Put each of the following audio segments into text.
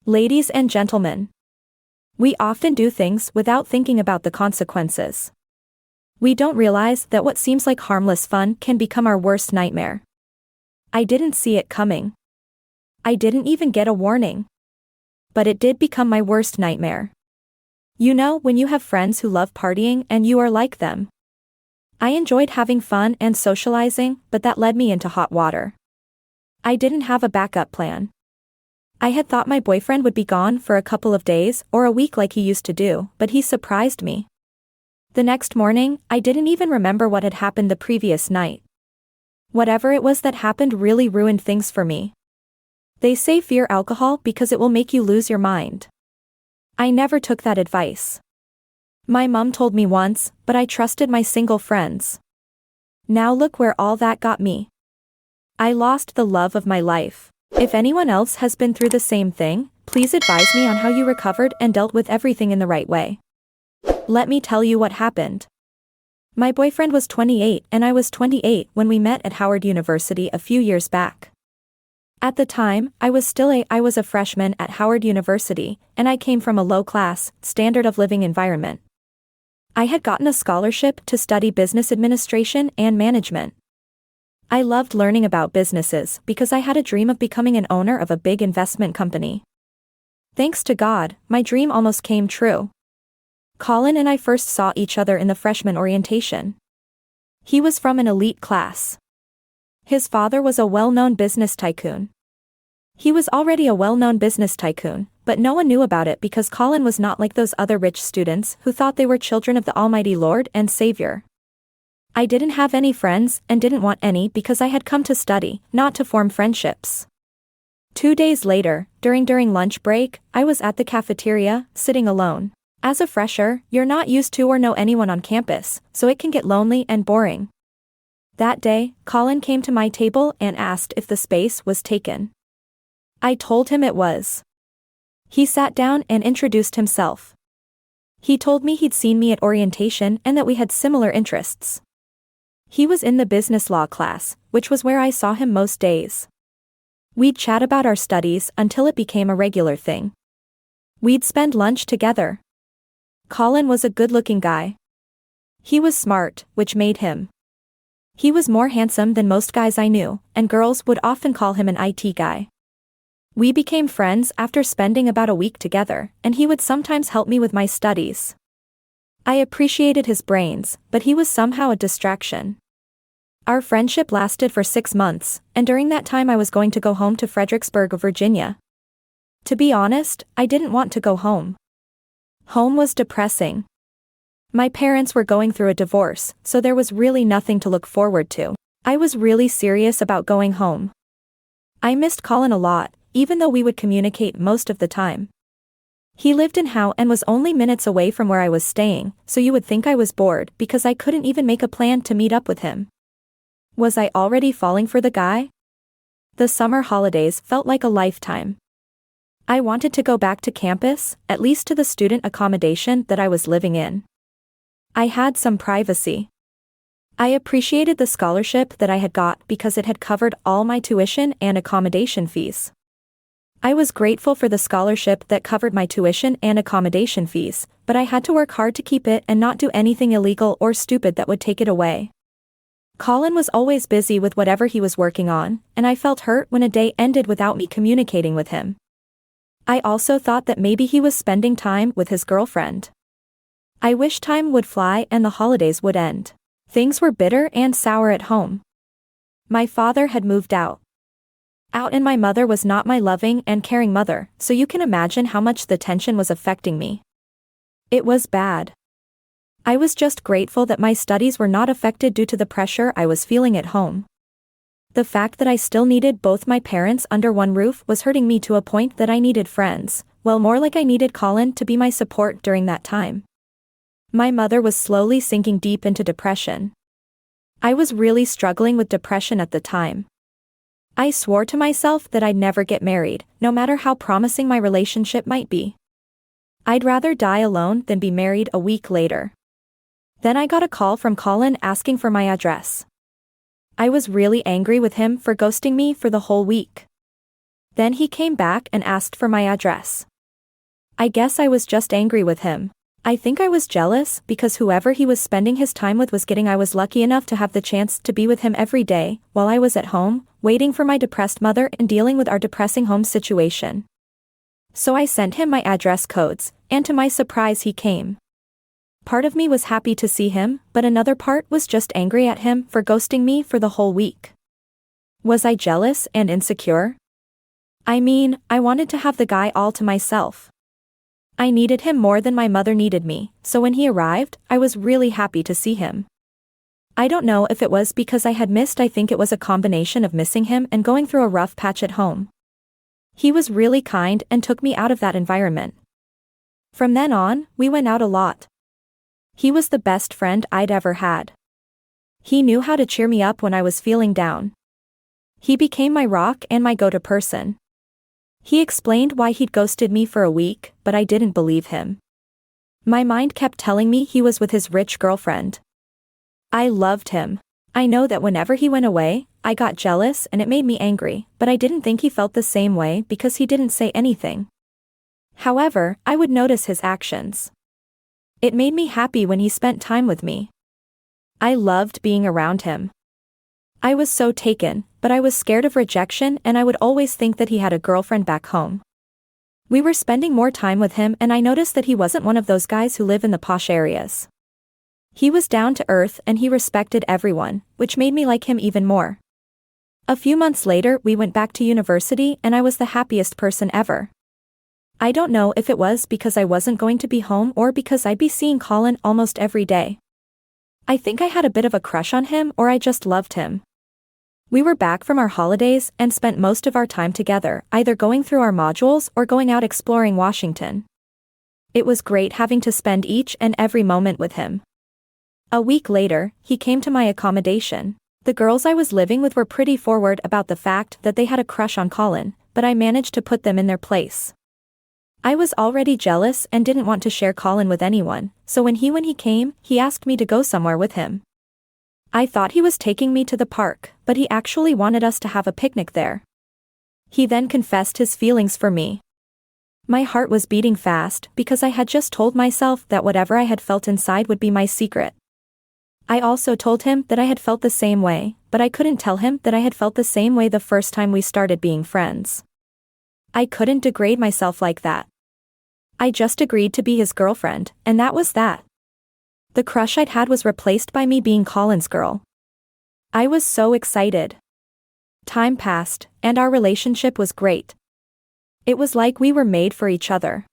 Ladies and gentlemen, we often do things without thinking about the consequences. We don't realize that what seems like harmless fun can become our worst nightmare. I didn't see it coming. I didn't even get a warning. But it did become my worst nightmare. You know, when you have friends who love partying and you are like them. I enjoyed having fun and socializing, but that led me into hot water. I didn't have a backup plan. I had thought my boyfriend would be gone for a couple of days or a week like he used to do, but he surprised me. The next morning, I didn't even remember what had happened the previous night. Whatever it was that happened really ruined things for me. They say fear alcohol because it will make you lose your mind. I never took that advice. My mom told me once, but I trusted my single friends. Now look where all that got me. I lost the love of my life. If anyone else has been through the same thing, please advise me on how you recovered and dealt with everything in the right way. Let me tell you what happened. My boyfriend was 28 and I was 28 when we met at Howard University a few years back. At the time, I was a freshman at Howard University, and I came from a low-class, standard of living environment. I had gotten a scholarship to study business administration and management. I loved learning about businesses because I had a dream of becoming an owner of a big investment company. Thanks to God, my dream almost came true. Colin and I first saw each other in the freshman orientation. He was from an elite class. His father was a well-known business tycoon. He was already a well-known business tycoon, but no one knew about it because Colin was not like those other rich students who thought they were children of the Almighty Lord and Savior. I didn't have any friends and didn't want any because I had come to study, not to form friendships. 2 days later, during lunch break, I was at the cafeteria, sitting alone. As a fresher, you're not used to or know anyone on campus, so it can get lonely and boring. That day, Colin came to my table and asked if the space was taken. I told him it was. He sat down and introduced himself. He told me he'd seen me at orientation and that we had similar interests. He was in the business law class, which was where I saw him most days. We'd chat about our studies until it became a regular thing. We'd spend lunch together. Colin was a good-looking guy. He was smart, which made him. He was more handsome than most guys I knew, and girls would often call him an IT guy. We became friends after spending about a week together, and he would sometimes help me with my studies. I appreciated his brains, but he was somehow a distraction. Our friendship lasted for 6 months, and during that time I was going to go home to Fredericksburg, Virginia. To be honest, I didn't want to go home. Home was depressing. My parents were going through a divorce, so there was really nothing to look forward to. I was really serious about going home. I missed Colin a lot, even though we would communicate most of the time. He lived in Howe and was only minutes away from where I was staying, so you would think I was bored because I couldn't even make a plan to meet up with him. Was I already falling for the guy? The summer holidays felt like a lifetime. I wanted to go back to campus, at least to the student accommodation that I was living in. I had some privacy. I appreciated the scholarship that I had got because it had covered all my tuition and accommodation fees. I was grateful for the scholarship that covered my tuition and accommodation fees, but I had to work hard to keep it and not do anything illegal or stupid that would take it away. Colin was always busy with whatever he was working on, and I felt hurt when a day ended without me communicating with him. I also thought that maybe he was spending time with his girlfriend. I wish time would fly and the holidays would end. Things were bitter and sour at home. My father had moved out, and my mother was not my loving and caring mother, so you can imagine how much the tension was affecting me. It was bad. I was just grateful that my studies were not affected due to the pressure I was feeling at home. The fact that I still needed both my parents under one roof was hurting me to a point that I needed friends, well, more like I needed Colin to be my support during that time. My mother was slowly sinking deep into depression. I was really struggling with depression at the time. I swore to myself that I'd never get married, no matter how promising my relationship might be. I'd rather die alone than be married a week later. Then I got a call from Colin asking for my address. I was really angry with him for ghosting me for the whole week. Then he came back and asked for my address. I guess I was just angry with him. I think I was jealous because whoever he was spending his time with was getting. I was lucky enough to have the chance to be with him every day, while I was at home, waiting for my depressed mother and dealing with our depressing home situation. So I sent him my address codes, and to my surprise he came. Part of me was happy to see him, but another part was just angry at him for ghosting me for the whole week. Was I jealous and insecure? I mean, I wanted to have the guy all to myself. I needed him more than my mother needed me, so when he arrived, I was really happy to see him. I don't know if it was because I had missed. I think it was a combination of missing him and going through a rough patch at home. He was really kind and took me out of that environment. From then on, we went out a lot. He was the best friend I'd ever had. He knew how to cheer me up when I was feeling down. He became my rock and my go-to person. He explained why he'd ghosted me for a week, but I didn't believe him. My mind kept telling me he was with his rich girlfriend. I loved him. I know that whenever he went away, I got jealous and it made me angry, but I didn't think he felt the same way because he didn't say anything. However, I would notice his actions. It made me happy when he spent time with me. I loved being around him. I was so taken, but I was scared of rejection and I would always think that he had a girlfriend back home. We were spending more time with him and I noticed that he wasn't one of those guys who live in the posh areas. He was down to earth and he respected everyone, which made me like him even more. A few months later we went back to university and I was the happiest person ever. I don't know if it was because I wasn't going to be home or because I'd be seeing Colin almost every day. I think I had a bit of a crush on him or I just loved him. We were back from our holidays and spent most of our time together, either going through our modules or going out exploring Washington. It was great having to spend each and every moment with him. A week later, he came to my accommodation. The girls I was living with were pretty forward about the fact that they had a crush on Colin, but I managed to put them in their place. I was already jealous and didn't want to share Colin with anyone, so when he came, he asked me to go somewhere with him. I thought he was taking me to the park, but he actually wanted us to have a picnic there. He then confessed his feelings for me. My heart was beating fast because I had just told myself that whatever I had felt inside would be my secret. I also told him that I had felt the same way, but I couldn't tell him that I had felt the same way the first time we started being friends. I couldn't degrade myself like that. I just agreed to be his girlfriend, and that was that. The crush I'd had was replaced by me being Colin's girl. I was so excited. Time passed, and our relationship was great. It was like we were made for each other.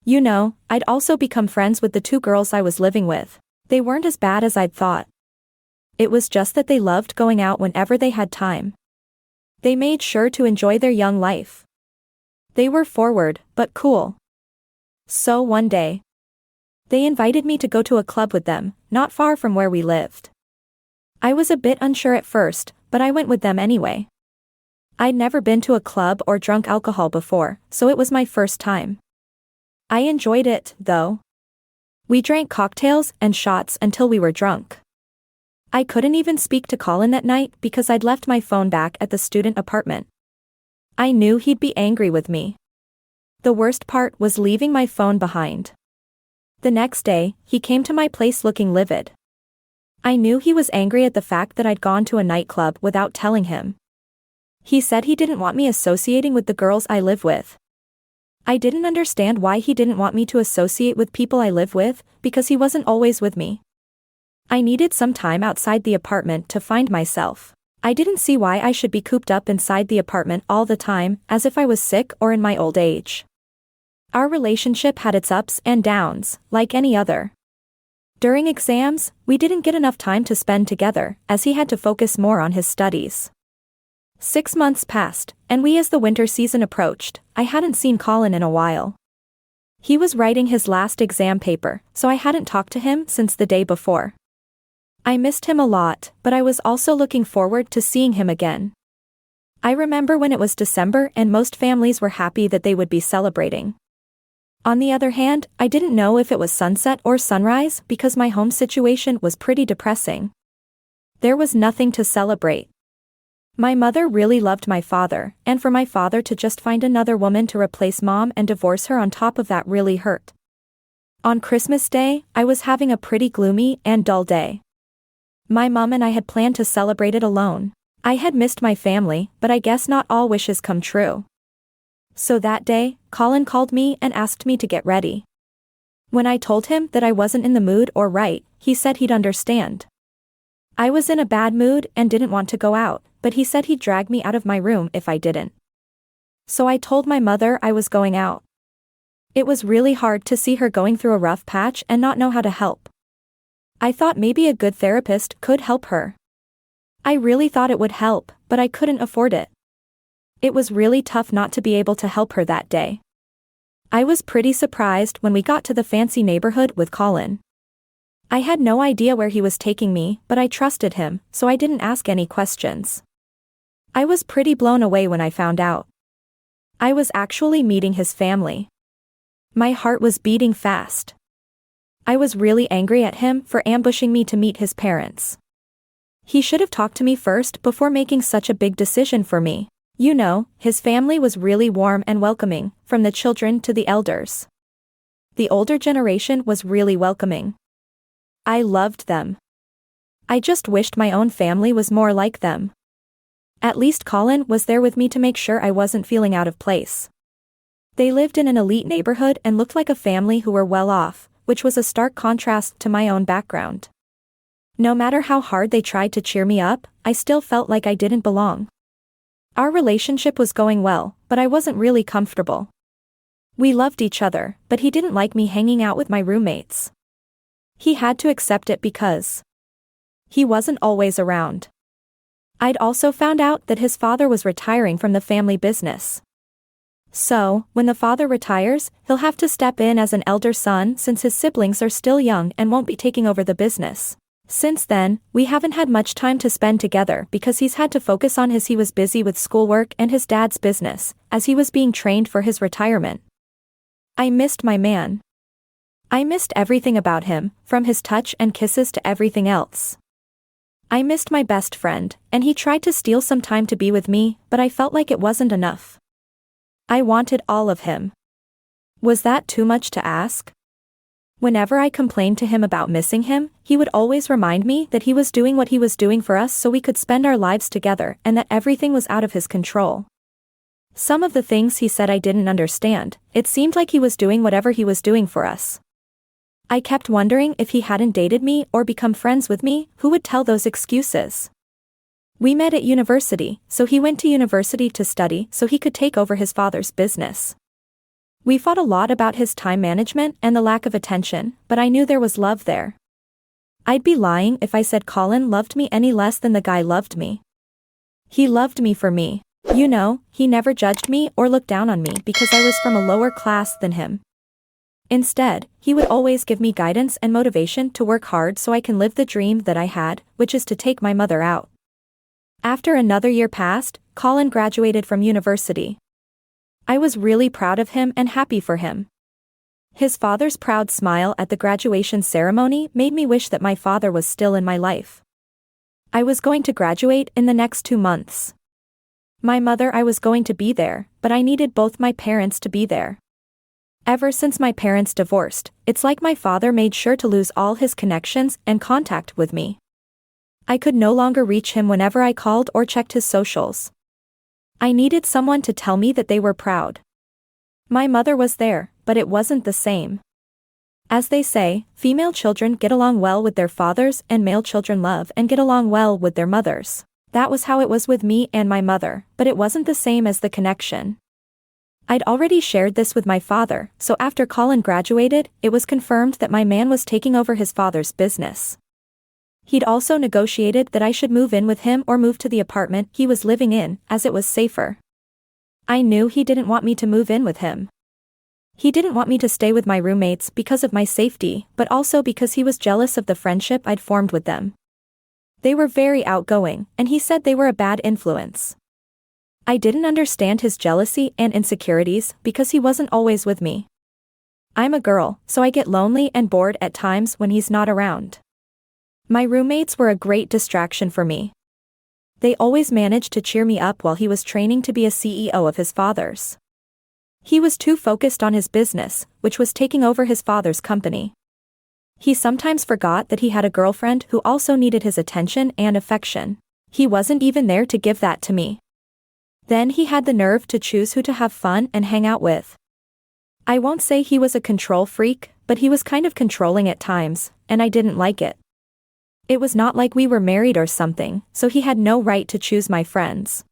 You know, I'd also become friends with the two girls I was living with. They weren't as bad as I'd thought. It was just that they loved going out whenever they had time. They made sure to enjoy their young life. They were forward, but cool. So one day, they invited me to go to a club with them, not far from where we lived. I was a bit unsure at first, but I went with them anyway. I'd never been to a club or drunk alcohol before, so it was my first time. I enjoyed it, though. We drank cocktails and shots until we were drunk. I couldn't even speak to Colin that night because I'd left my phone back at the student apartment. I knew he'd be angry with me. The worst part was leaving my phone behind. The next day, he came to my place looking livid. I knew he was angry at the fact that I'd gone to a nightclub without telling him. He said he didn't want me associating with the girls I live with. I didn't understand why he didn't want me to associate with people I live with, because he wasn't always with me. I needed some time outside the apartment to find myself. I didn't see why I should be cooped up inside the apartment all the time, as if I was sick or in my old age. Our relationship had its ups and downs, like any other. During exams, we didn't get enough time to spend together, as he had to focus more on his studies. 6 months passed, and as the winter season approached, I hadn't seen Colin in a while. He was writing his last exam paper, so I hadn't talked to him since the day before. I missed him a lot, but I was also looking forward to seeing him again. I remember when it was December and most families were happy that they would be celebrating. On the other hand, I didn't know if it was sunset or sunrise because my home situation was pretty depressing. There was nothing to celebrate. My mother really loved my father, and for my father to just find another woman to replace mom and divorce her on top of that really hurt. On Christmas Day, I was having a pretty gloomy and dull day. My mom and I had planned to celebrate it alone. I had missed my family, but I guess not all wishes come true. So that day, Colin called me and asked me to get ready. When I told him that I wasn't in the mood or right, he said he'd understand. I was in a bad mood and didn't want to go out, but he said he'd drag me out of my room if I didn't. So I told my mother I was going out. It was really hard to see her going through a rough patch and not know how to help. I thought maybe a good therapist could help her. I really thought it would help, but I couldn't afford it. It was really tough not to be able to help her that day. I was pretty surprised when we got to the fancy neighborhood with Colin. I had no idea where he was taking me, but I trusted him, so I didn't ask any questions. I was pretty blown away when I found out. I was actually meeting his family. My heart was beating fast. I was really angry at him for ambushing me to meet his parents. He should have talked to me first before making such a big decision for me. You know, his family was really warm and welcoming, from the children to the elders. The older generation was really welcoming. I loved them. I just wished my own family was more like them. At least Colin was there with me to make sure I wasn't feeling out of place. They lived in an elite neighborhood and looked like a family who were well off, which was a stark contrast to my own background. No matter how hard they tried to cheer me up, I still felt like I didn't belong. Our relationship was going well, but I wasn't really comfortable. We loved each other, but he didn't like me hanging out with my roommates. He had to accept it because he wasn't always around. I'd also found out that his father was retiring from the family business. So, when the father retires, he'll have to step in as an elder son since his siblings are still young and won't be taking over the business. Since then, we haven't had much time to spend together because he's had to focus on he was busy with schoolwork and his dad's business, as he was being trained for his retirement. I missed my man. I missed everything about him, from his touch and kisses to everything else. I missed my best friend, and he tried to steal some time to be with me, but I felt like it wasn't enough. I wanted all of him. Was that too much to ask? Whenever I complained to him about missing him, he would always remind me that he was doing what he was doing for us so we could spend our lives together and that everything was out of his control. Some of the things he said I didn't understand. It seemed like he was doing whatever he was doing for us. I kept wondering if he hadn't dated me or become friends with me, who would tell those excuses. We met at university, so he went to university to study so he could take over his father's business. We fought a lot about his time management and the lack of attention, but I knew there was love there. I'd be lying if I said Colin loved me any less than the guy loved me. He loved me for me. You know, he never judged me or looked down on me because I was from a lower class than him. Instead, he would always give me guidance and motivation to work hard so I can live the dream that I had, which is to take my mother out. After another year passed, Colin graduated from university. I was really proud of him and happy for him. His father's proud smile at the graduation ceremony made me wish that my father was still in my life. I was going to graduate in the next 2 months. My mother I was going to be there, but I needed both my parents to be there. Ever since my parents divorced, it's like my father made sure to lose all his connections and contact with me. I could no longer reach him whenever I called or checked his socials. I needed someone to tell me that they were proud. My mother was there, but it wasn't the same. As they say, female children get along well with their fathers and male children love and get along well with their mothers. That was how it was with me and my mother, but it wasn't the same as the connection. I'd already shared this with my father, so after Colin graduated, it was confirmed that my man was taking over his father's business. He'd also negotiated that I should move in with him or move to the apartment he was living in, as it was safer. I knew he didn't want me to move in with him. He didn't want me to stay with my roommates because of my safety, but also because he was jealous of the friendship I'd formed with them. They were very outgoing, and he said they were a bad influence. I didn't understand his jealousy and insecurities because he wasn't always with me. I'm a girl, so I get lonely and bored at times when he's not around. My roommates were a great distraction for me. They always managed to cheer me up while he was training to be a CEO of his father's. He was too focused on his business, which was taking over his father's company. He sometimes forgot that he had a girlfriend who also needed his attention and affection. He wasn't even there to give that to me. Then he had the nerve to choose who to have fun and hang out with. I won't say he was a control freak, but he was kind of controlling at times, and I didn't like it. It was not like we were married or something, so he had no right to choose my friends.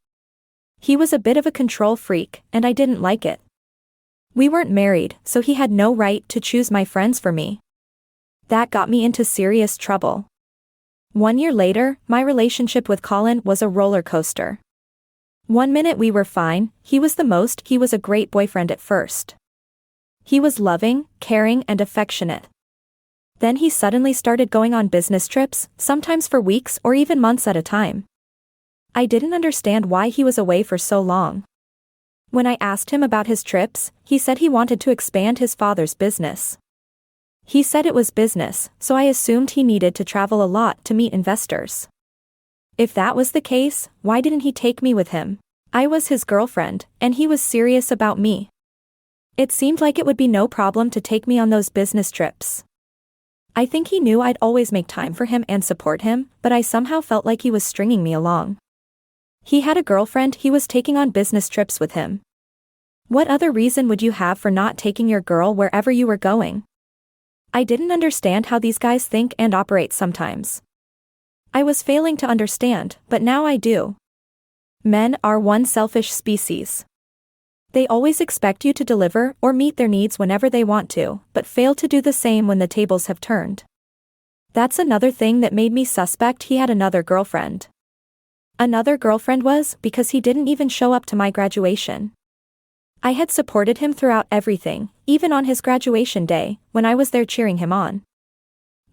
He was a bit of a control freak, and I didn't like it. We weren't married, so he had no right to choose my friends for me. That got me into serious trouble. 1 year later, my relationship with Colin was a roller coaster. 1 minute we were fine, he was a great boyfriend at first. He was loving, caring and affectionate. Then he suddenly started going on business trips, sometimes for weeks or even months at a time. I didn't understand why he was away for so long. When I asked him about his trips, he said he wanted to expand his father's business. He said it was business, so I assumed he needed to travel a lot to meet investors. If that was the case, why didn't he take me with him? I was his girlfriend, and he was serious about me. It seemed like it would be no problem to take me on those business trips. I think he knew I'd always make time for him and support him, but I somehow felt like he was stringing me along. He had a girlfriend he was taking on business trips with him. What other reason would you have for not taking your girl wherever you were going? I didn't understand how these guys think and operate sometimes. I was failing to understand, but now I do. Men are one selfish species. They always expect you to deliver or meet their needs whenever they want to, but fail to do the same when the tables have turned. That's another thing that made me suspect he had another girlfriend. Another girlfriend was because he didn't even show up to my graduation. I had supported him throughout everything, even on his graduation day, when I was there cheering him on.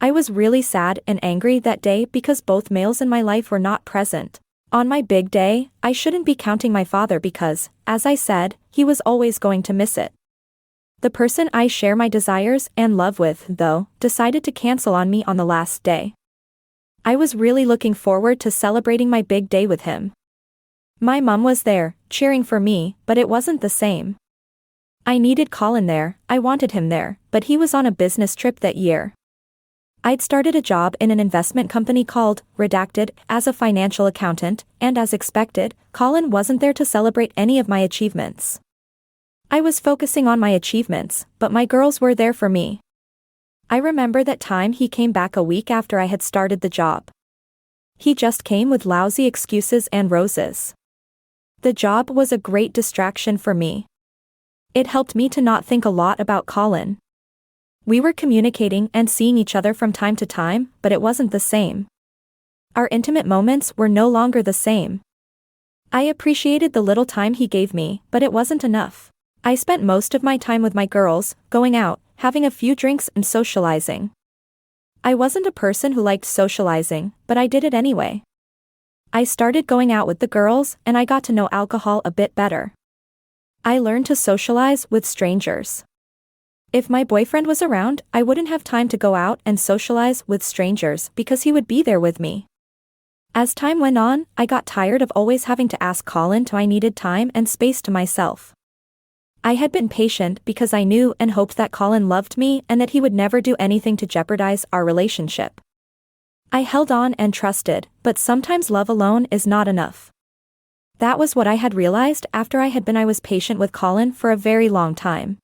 I was really sad and angry that day because both males in my life were not present. On my big day, I shouldn't be counting my father because, as I said, he was always going to miss it. The person I share my desires and love with, though, decided to cancel on me on the last day. I was really looking forward to celebrating my big day with him. My mom was there, cheering for me, but it wasn't the same. I needed Colin there, I wanted him there, but he was on a business trip that year. I'd started a job in an investment company called Redacted as a financial accountant, and as expected, Colin wasn't there to celebrate any of my achievements. I was focusing on my achievements, but my girls were there for me. I remember that time he came back a week after I had started the job. He just came with lousy excuses and roses. The job was a great distraction for me. It helped me to not think a lot about Colin. We were communicating and seeing each other from time to time, but it wasn't the same. Our intimate moments were no longer the same. I appreciated the little time he gave me, but it wasn't enough. I spent most of my time with my girls, going out, having a few drinks and socializing. I wasn't a person who liked socializing, but I did it anyway. I started going out with the girls, and I got to know alcohol a bit better. I learned to socialize with strangers. If my boyfriend was around, I wouldn't have time to go out and socialize with strangers because he would be there with me. As time went on, I got tired of always having to ask Colin till I needed time and space to myself. I had been patient because I knew and hoped that Colin loved me and that he would never do anything to jeopardize our relationship. I held on and trusted, but sometimes love alone is not enough. That was what I had realized after I was patient with Colin for a very long time.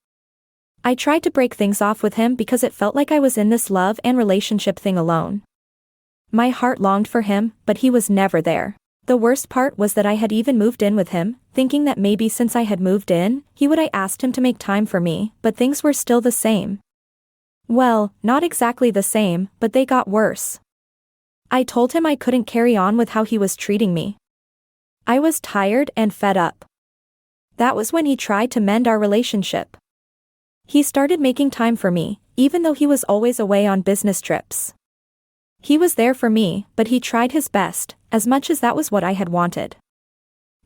I tried to break things off with him because it felt like I was in this love and relationship thing alone. My heart longed for him, but he was never there. The worst part was that I had even moved in with him, thinking that maybe since I had moved in, I asked him to make time for me, but things were still the same. Well, not exactly the same, but they got worse. I told him I couldn't carry on with how he was treating me. I was tired and fed up. That was when he tried to mend our relationship. He started making time for me, even though he was always away on business trips. He was there for me, but he tried his best, as much as that was what I had wanted.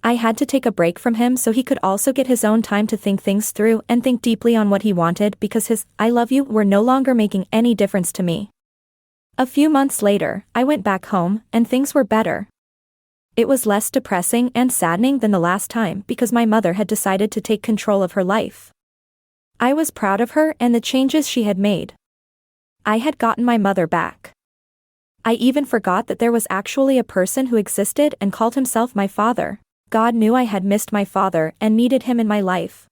I had to take a break from him so he could also get his own time to think things through and think deeply on what he wanted because his "I love you" were no longer making any difference to me. A few months later, I went back home, and things were better. It was less depressing and saddening than the last time because my mother had decided to take control of her life. I was proud of her and the changes she had made. I had gotten my mother back. I even forgot that there was actually a person who existed and called himself my father. God knew I had missed my father and needed him in my life.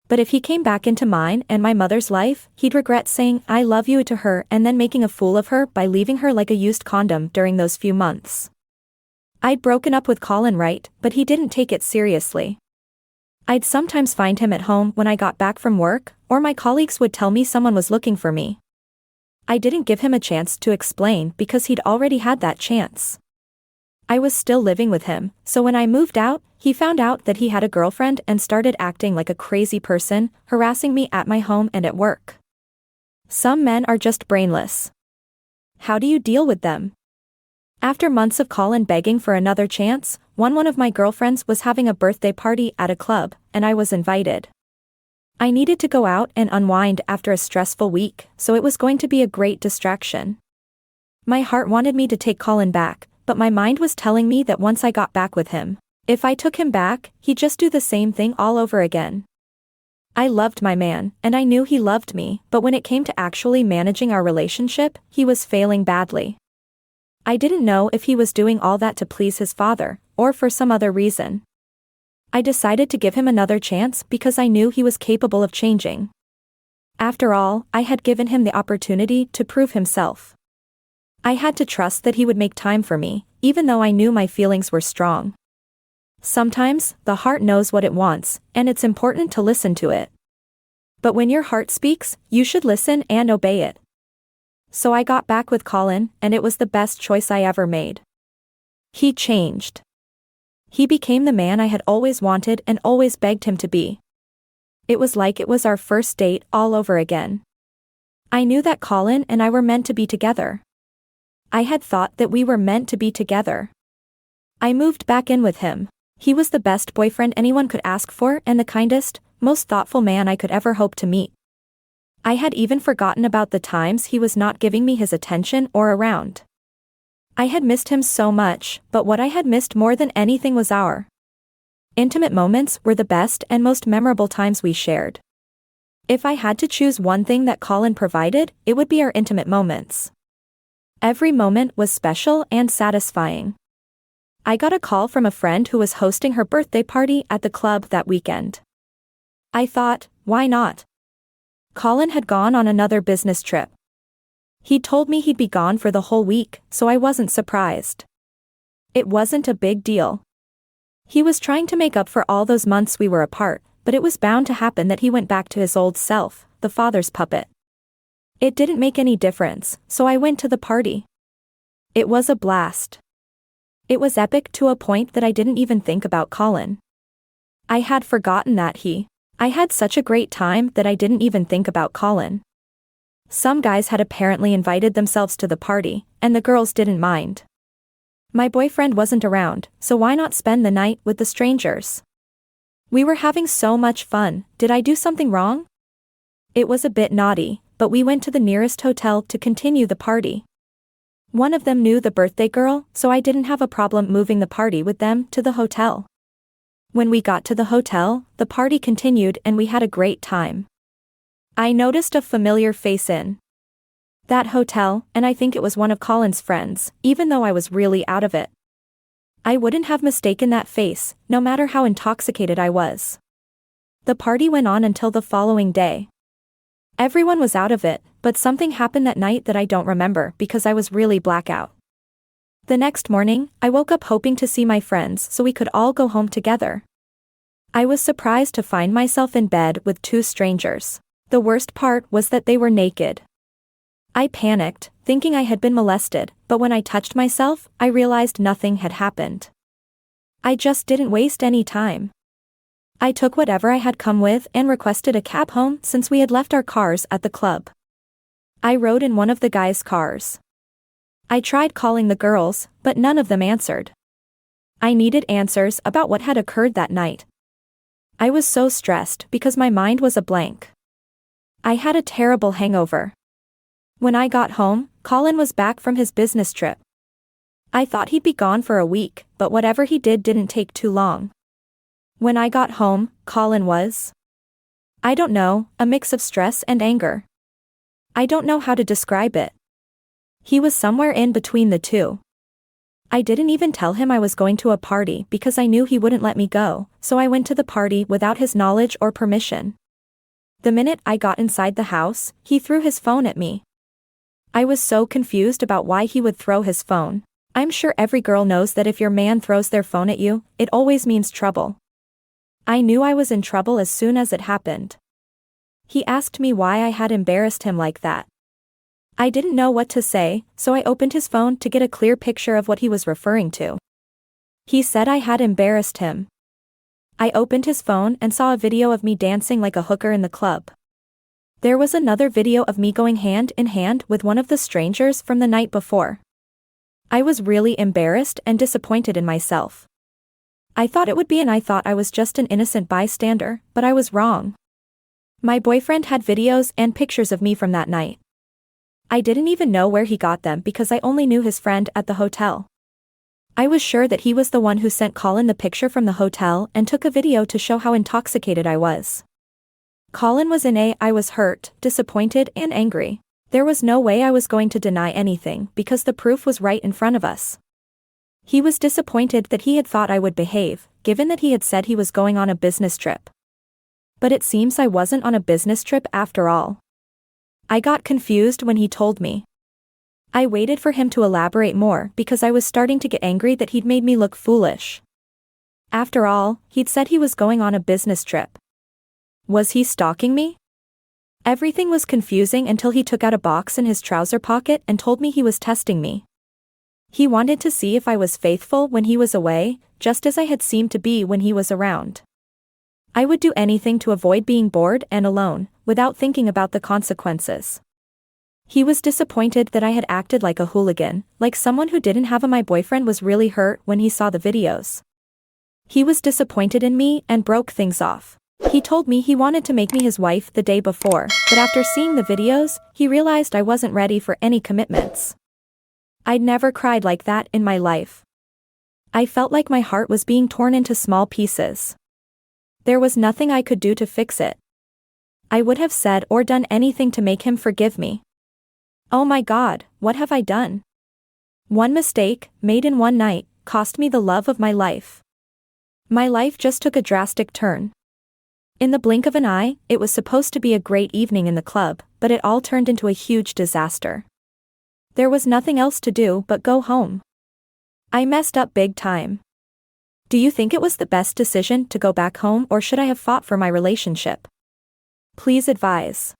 But if he came back into mine and my mother's life, he'd regret saying "I love you" to her and then making a fool of her by leaving her like a used condom during those few months. I'd broken up with Colin, right, but he didn't take it seriously. I'd sometimes find him at home when I got back from work, or my colleagues would tell me someone was looking for me. I didn't give him a chance to explain because he'd already had that chance. I was still living with him, so when I moved out, he found out that he had a girlfriend and started acting like a crazy person, harassing me at my home and at work. Some men are just brainless. How do you deal with them? After months of Colin begging for another chance, one of my girlfriends was having a birthday party at a club, and I was invited. I needed to go out and unwind after a stressful week, so it was going to be a great distraction. My heart wanted me to take Colin back, but my mind was telling me that once I got back with him, if I took him back, he'd just do the same thing all over again. I loved my man, and I knew he loved me, but when it came to actually managing our relationship, he was failing badly. I didn't know if he was doing all that to please his father, or for some other reason. I decided to give him another chance because I knew he was capable of changing. After all, I had given him the opportunity to prove himself. I had to trust that he would make time for me, even though I knew my feelings were strong. Sometimes, the heart knows what it wants, and it's important to listen to it. But when your heart speaks, you should listen and obey it. So I got back with Colin, and it was the best choice I ever made. He changed. He became the man I had always wanted and always begged him to be. It was like it was our first date all over again. I knew that Colin and I were meant to be together. I had thought that we were meant to be together. I moved back in with him. He was the best boyfriend anyone could ask for and the kindest, most thoughtful man I could ever hope to meet. I had even forgotten about the times he was not giving me his attention or around. I had missed him so much, but what I had missed more than anything was our intimate moments were the best and most memorable times we shared. If I had to choose one thing that Colin provided, it would be our intimate moments. Every moment was special and satisfying. I got a call from a friend who was hosting her birthday party at the club that weekend. I thought, why not? Colin had gone on another business trip. He'd told me he'd be gone for the whole week, so I wasn't surprised. It wasn't a big deal. He was trying to make up for all those months we were apart, but it was bound to happen that he went back to his old self, the father's puppet. It didn't make any difference, so I went to the party. It was a blast. It was epic to a point that I didn't even think about Colin. I had forgotten that I had such a great time that I didn't even think about Colin. Some guys had apparently invited themselves to the party, and the girls didn't mind. My boyfriend wasn't around, so why not spend the night with the strangers? We were having so much fun. Did I do something wrong? It was a bit naughty, but we went to the nearest hotel to continue the party. One of them knew the birthday girl, so I didn't have a problem moving the party with them to the hotel. When we got to the hotel, the party continued and we had a great time. I noticed a familiar face in that hotel, and I think it was one of Colin's friends, even though I was really out of it. I wouldn't have mistaken that face, no matter how intoxicated I was. The party went on until the following day. Everyone was out of it, but something happened that night that I don't remember because I was really blackout. The next morning, I woke up hoping to see my friends so we could all go home together. I was surprised to find myself in bed with two strangers. The worst part was that they were naked. I panicked, thinking I had been molested, but when I touched myself, I realized nothing had happened. I just didn't waste any time. I took whatever I had come with and requested a cab home since we had left our cars at the club. I rode in one of the guys' cars. I tried calling the girls, but none of them answered. I needed answers about what had occurred that night. I was so stressed because my mind was a blank. I had a terrible hangover. When I got home, Colin was back from his business trip. I thought he'd be gone for a week, but whatever he did didn't take too long. When I got home, Colin was, I don't know, a mix of stress and anger. I don't know how to describe it. He was somewhere in between the two. I didn't even tell him I was going to a party because I knew he wouldn't let me go, so I went to the party without his knowledge or permission. The minute I got inside the house, he threw his phone at me. I was so confused about why he would throw his phone. I'm sure every girl knows that if your man throws their phone at you, it always means trouble. I knew I was in trouble as soon as it happened. He asked me why I had embarrassed him like that. I didn't know what to say, so I opened his phone to get a clear picture of what he was referring to. He said I had embarrassed him. I opened his phone and saw a video of me dancing like a hooker in the club. There was another video of me going hand in hand with one of the strangers from the night before. I was really embarrassed and disappointed in myself. I thought it would be and I thought I was just an innocent bystander, but I was wrong. My boyfriend had videos and pictures of me from that night. I didn't even know where he got them because I only knew his friend at the hotel. I was sure that he was the one who sent Colin the picture from the hotel and took a video to show how intoxicated I was. Colin was I was hurt, disappointed, and angry. There was no way I was going to deny anything because the proof was right in front of us. He was disappointed that he had thought I would behave, given that he had said he was going on a business trip. But it seems I wasn't on a business trip after all. I got confused when he told me. I waited for him to elaborate more because I was starting to get angry that he'd made me look foolish. After all, he'd said he was going on a business trip. Was he stalking me? Everything was confusing until he took out a box in his trouser pocket and told me he was testing me. He wanted to see if I was faithful when he was away, just as I had seemed to be when he was around. I would do anything to avoid being bored and alone, without thinking about the consequences. He was disappointed that I had acted like a hooligan, like someone who didn't have my boyfriend was really hurt when he saw the videos. He was disappointed in me and broke things off. He told me he wanted to make me his wife the day before, but after seeing the videos, he realized I wasn't ready for any commitments. I'd never cried like that in my life. I felt like my heart was being torn into small pieces. There was nothing I could do to fix it. I would have said or done anything to make him forgive me. Oh my God, what have I done? One mistake, made in one night, cost me the love of my life. My life just took a drastic turn. In the blink of an eye, it was supposed to be a great evening in the club, but it all turned into a huge disaster. There was nothing else to do but go home. I messed up big time. Do you think it was the best decision to go back home or should I have fought for my relationship? Please advise.